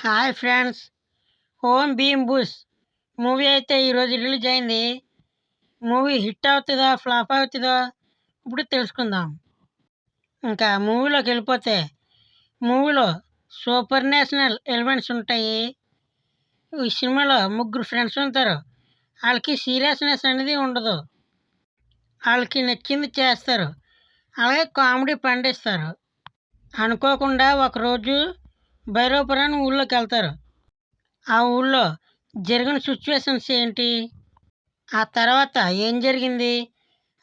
Hi friends, home beam bush movie అయితే ఈరోజు release అయింది. మూవీ హిట్ అవుతుందా ఫ్లాప్ అవుతుందో ఇప్పుడు తెలుసుకుందాం. ఇంకా మూవీలోకి వెళ్ళిపోతే మూవీలో సూపర్ నేషనల్ ఎలిమెంట్స్ ఉంటాయి. ఈ సినిమాలో ముగ్గురు ఫ్రెండ్స్ ఉంటారు. వాళ్ళకి సీరియస్నెస్ అనేది ఉండదు. వాళ్ళకి నచ్చింది చేస్తారు, అలాగే కామెడీ పండిస్తారు. అనుకోకుండా ఒకరోజు భైరవపురం ఊళ్ళోకి వెళ్తారు. ఆ ఊళ్ళో జరిగిన సిచ్యువేషన్స్ ఏంటి, ఆ తర్వాత ఏం జరిగింది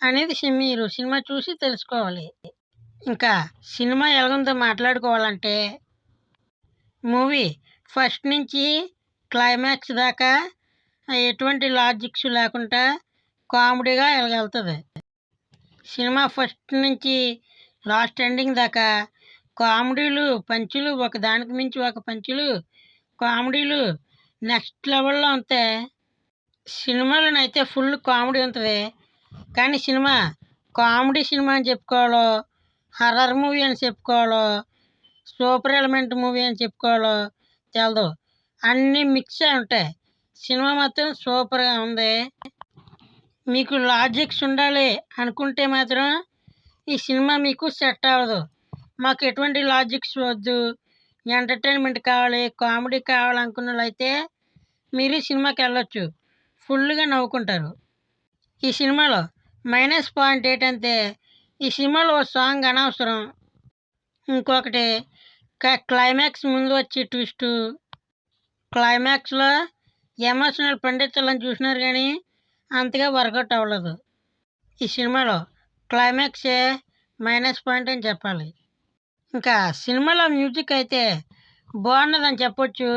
అనేది మీరు సినిమా చూసి తెలుసుకోవాలి. ఇంకా సినిమా ఎలాగుందో మాట్లాడుకోవాలంటే మూవీ ఫస్ట్ నుంచి క్లైమాక్స్ దాకా ఎటువంటి లాజిక్స్ లేకుండా కామెడీగా వెళ్తుంది. సినిమా ఫస్ట్ నుంచి లాస్ట్ ఎండింగ్ దాకా కామెడీలు పంచులు, ఒక దానికి మించి ఒక పంచులు, కామెడీలు నెక్స్ట్ లెవెల్లో ఉంటాయి. సినిమాలోనైతే ఫుల్ కామెడీ ఉంటుంది. కానీ సినిమా కామెడీ సినిమా అని చెప్పుకోవాలో, హర్రర్ మూవీ అని చెప్పుకోవాలో, సూపర్ ఎలిమెంట్ మూవీ అని చెప్పుకోవాలో తెలదు. అన్నీ మిక్స్ అయి ఉంటాయి. సినిమా మాత్రం సూపర్గా ఉంది. మీకు లాజిక్స్ ఉండాలి అనుకుంటే మాత్రం ఈ సినిమా మీకు సెట్ అవ్వదు. మాకు ఎటువంటి లాజిక్స్ వద్దు, ఎంటర్టైన్మెంట్ కావాలి, కామెడీ కావాలనుకున్న వాళ్ళైతే మీరు సినిమాకి వెళ్ళొచ్చు, ఫుల్గా నవ్వుకుంటారు. ఈ సినిమాలో మైనస్ పాయింట్ ఏంటంటే ఈ సినిమాలో సాంగ్ అనవసరం. ఇంకొకటి క్లైమాక్స్ ముందు వచ్చి ట్విస్టు, క్లైమాక్స్లో ఎమోషనల్ పండించాలని చూసినారు కానీ అంతగా వర్కౌట్ అవ్వలేదు. ఈ సినిమాలో క్లైమాక్సే మైనస్ పాయింట్ అని చెప్పాలి. ఇంకా సినిమాలో మ్యూజిక్ అయితే బాగున్నదని చెప్పొచ్చు,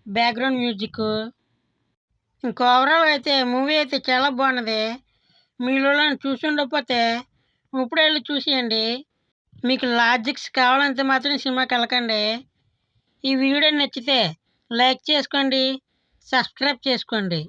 బ్యాక్గ్రౌండ్ మ్యూజిక్. ఇంకా ఓవరాల్ అయితే మూవీ అయితే చాలా బాగున్నది. మీలో చూసి ఉండకపోతే ఇప్పుడు వెళ్ళి చూసేయండి. మీకు లాజిక్స్ కావాలంటే మాత్రం సినిమాకి వెళ్ళకండి. ఈ వీడియో నచ్చితే లైక్ చేసుకోండి, సబ్స్క్రైబ్ చేసుకోండి.